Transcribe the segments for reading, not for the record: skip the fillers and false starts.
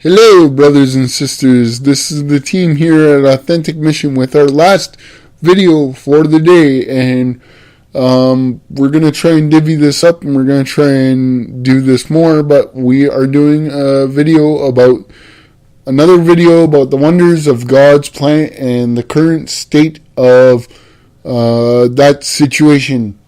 Hello, brothers and sisters. This is the team here at Authentic Mission with our last video for the day, and we're going to try and divvy this up, and we're going to try and do this more, but we are doing another video about the wonders of God's plan and the current state of that situation.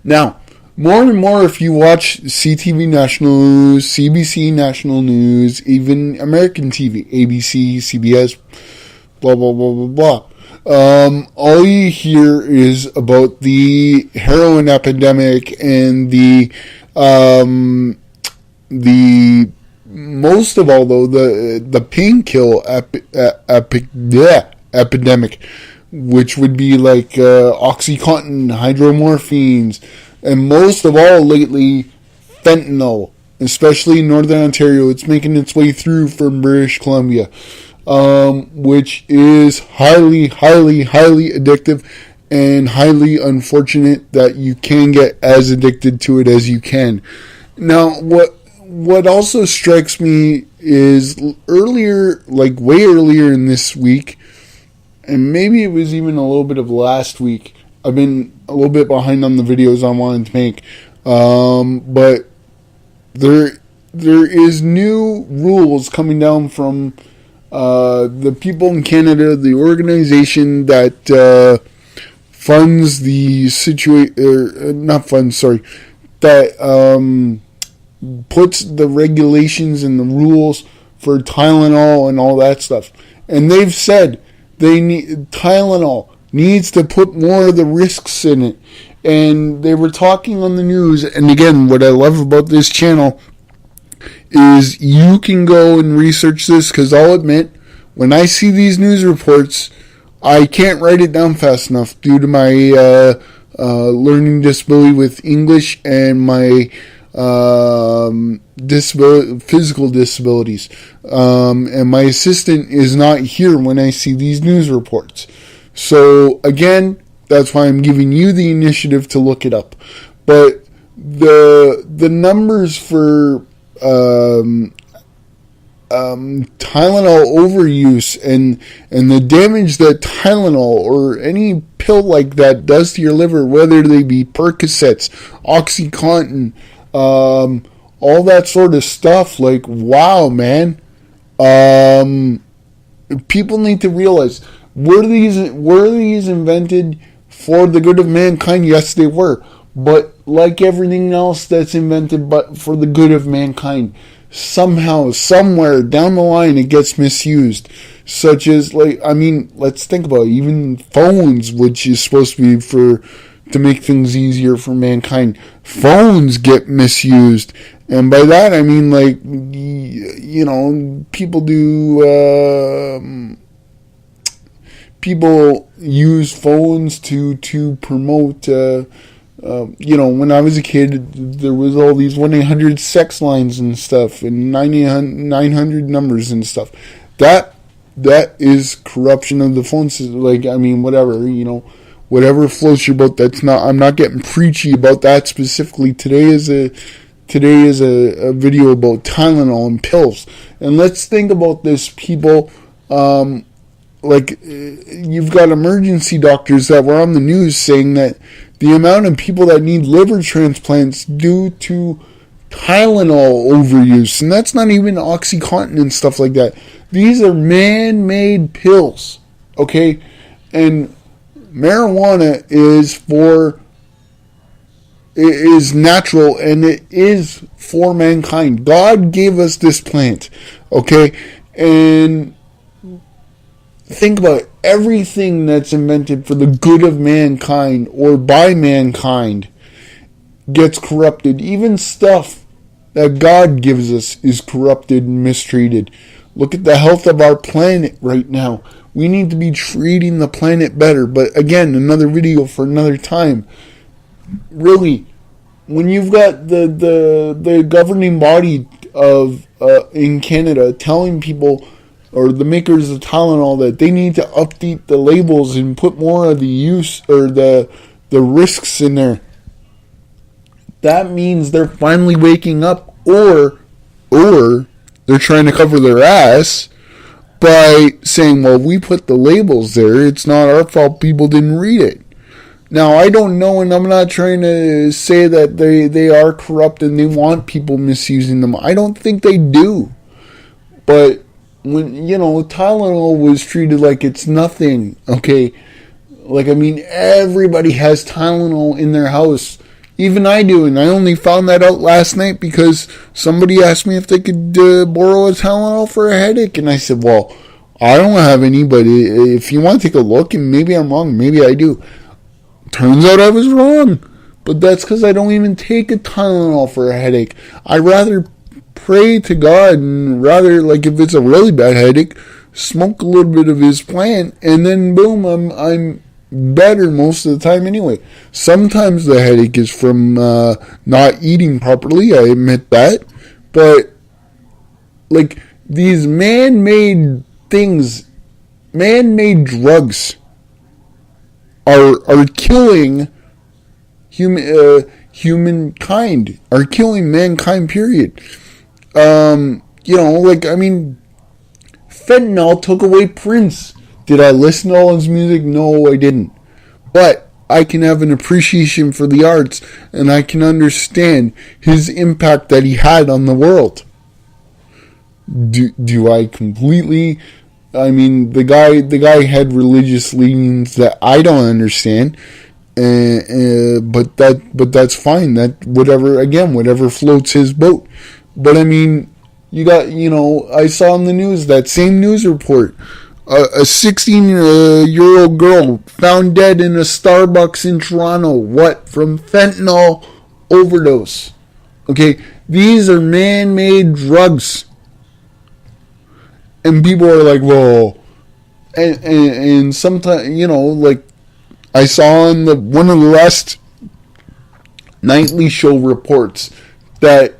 Now, more and more, if you watch CTV National News, CBC National News, even American TV, ABC, CBS, blah, blah, blah, blah, blah, all you hear is about the heroin epidemic and the most of all, though, the painkiller epidemic, which would be like OxyContin, hydromorphines, and most of all lately, fentanyl, especially in Northern Ontario. It's making its way through from British Columbia, which is highly, highly, highly addictive and highly unfortunate that you can get as addicted to it as you can. Now, what also strikes me is earlier, like way earlier in this week, and maybe it was even a little bit of last week, I've been a little bit behind on the videos I wanted to make, but there is new rules coming down from the people in Canada, the organization that funds the that puts the regulations and the rules for Tylenol and all that stuff, and they've said Tylenol needs to put more of the risks in it. And they were talking on the news, and again, what I love about this channel is you can go and research this, because I'll admit, when I see these news reports, I can't write it down fast enough due to my learning disability with English and my physical disabilities. And my assistant is not here when I see these news reports. So, again, that's why I'm giving you the initiative to look it up. But the numbers for Tylenol overuse and the damage that Tylenol or any pill like that does to your liver, whether they be Percocets, OxyContin, all that sort of stuff, like, wow, man. People need to realize, were these invented for the good of mankind? Yes, they were. But like everything else that's invented but for the good of mankind, somehow, somewhere down the line, it gets misused. Such as, let's think about it. Even phones, which is supposed to be to make things easier for mankind. Phones get misused. And by that, I mean, people use phones to promote, when I was a kid, there was all these 1-800 sex lines and stuff, and 900 numbers and stuff. That is corruption of the phone system. Whatever floats your boat. I'm not getting preachy about that specifically. Today is a video about Tylenol and pills. And let's think about this, people. You've got emergency doctors that were on the news saying that the amount of people that need liver transplants due to Tylenol overuse, and that's not even OxyContin and stuff like that. These are man-made pills, okay? And marijuana is natural, and it is for mankind. God gave us this plant, okay? And think about it. Everything that's invented for the good of mankind or by mankind gets corrupted. Even stuff that God gives us is corrupted and mistreated. Look at the health of our planet right now. We need to be treating the planet better. But again, another video for another time. Really, when you've got the governing body of in Canada telling people, or the makers of Tylenol, that they need to update the labels and put more of the use or the risks in there, that means they're finally waking up, or They're trying to cover their ass by saying, well, we put the labels there. It's not our fault people didn't read it. Now, I don't know, and I'm not trying to say that they are corrupt and they want people misusing them. I don't think they do. But when, Tylenol was treated like it's nothing, okay? Like, I mean, everybody has Tylenol in their house. Even I do, and I only found that out last night because somebody asked me if they could borrow a Tylenol for a headache. And I said, well, I don't have any, but if you want to take a look, and maybe I'm wrong, maybe I do. Turns out I was wrong. But that's because I don't even take a Tylenol for a headache. I rather pray to God and rather, like, if it's a really bad headache, smoke a little bit of his plant, and then boom, I'm better most of the time anyway. Sometimes the headache is from not eating properly, I admit that. But, like, these man-made things, man-made drugs are killing humankind, are killing mankind, period. Fentanyl took away Prince. Did I listen to all his music? No, I didn't. But I can have an appreciation for the arts, and I can understand his impact that he had on the world. Do I completely? I mean, the guy had religious leanings that I don't understand, but that's fine. That whatever floats his boat. But I mean, you got, I saw in the news, that same news report, a 16-year-old girl found dead in a Starbucks in Toronto. What? From fentanyl overdose. Okay, these are man-made drugs. And people are like, well, and sometimes, like, I saw on one of the last nightly show reports that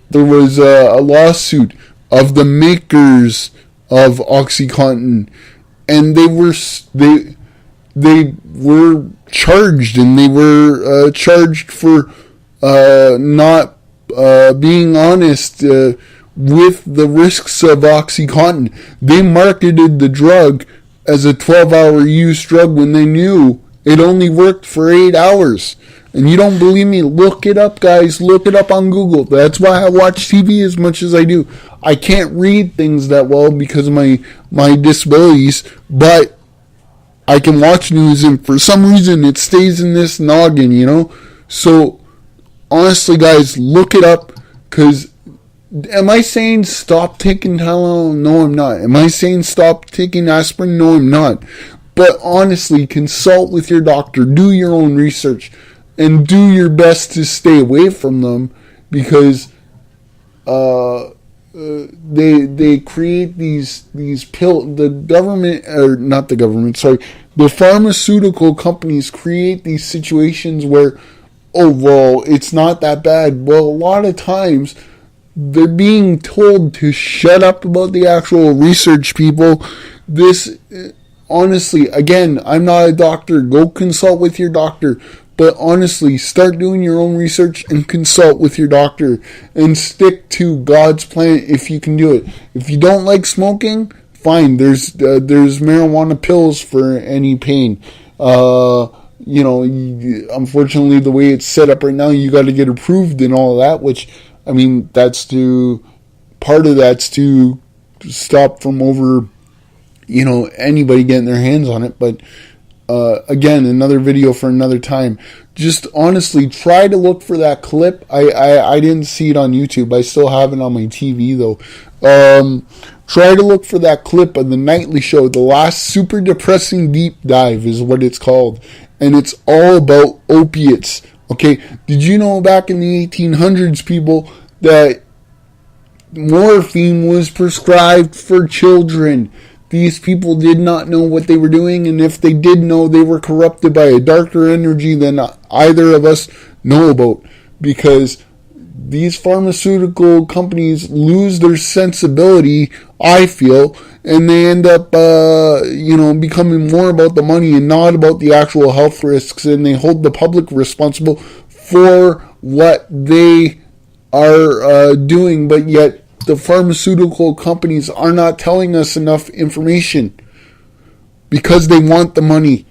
there was a lawsuit of the makers of OxyContin, and they were charged, and they were charged for not being honest with the risks of OxyContin. They marketed the drug as a 12-hour use drug when they knew it only worked for 8 hours. And you don't believe me? Look it up, guys. Look it up on Google. That's why I watch TV as much as I do. I can't read things that well because of my disabilities, but I can watch news, and for some reason it stays in this noggin, So, honestly, guys, look it up, because am I saying stop taking Tylenol? No, I'm not. Am I saying stop taking aspirin? No, I'm not. But honestly, consult with your doctor. Do your own research. And do your best to stay away from them, because they create these the pharmaceutical companies create these situations where, oh, well, it's not that bad. Well, a lot of times they're being told to shut up about the actual research, people. This, honestly, again, I'm not a doctor. Go consult with your doctor. But honestly, start doing your own research and consult with your doctor, and stick to God's plan if you can do it. If you don't like smoking, fine. There's marijuana pills for any pain. Unfortunately, the way it's set up right now, you got to get approved and all of that. Which, I mean, that's part of that's to stop from anybody getting their hands on it. But again, another video for another time. Just honestly, try to look for that clip. I didn't see it on YouTube. I still have it on my TV, though. Try to look for that clip of the nightly show. The last super depressing deep dive is what it's called. And it's all about opiates. Okay? Did you know back in the 1800s, people, that morphine was prescribed for children? These people did not know what they were doing, and if they did know, they were corrupted by a darker energy than either of us know about, because these pharmaceutical companies lose their sensibility, I feel, and they end up, becoming more about the money and not about the actual health risks, and they hold the public responsible for what they are doing, but yet the pharmaceutical companies are not telling us enough information because they want the money.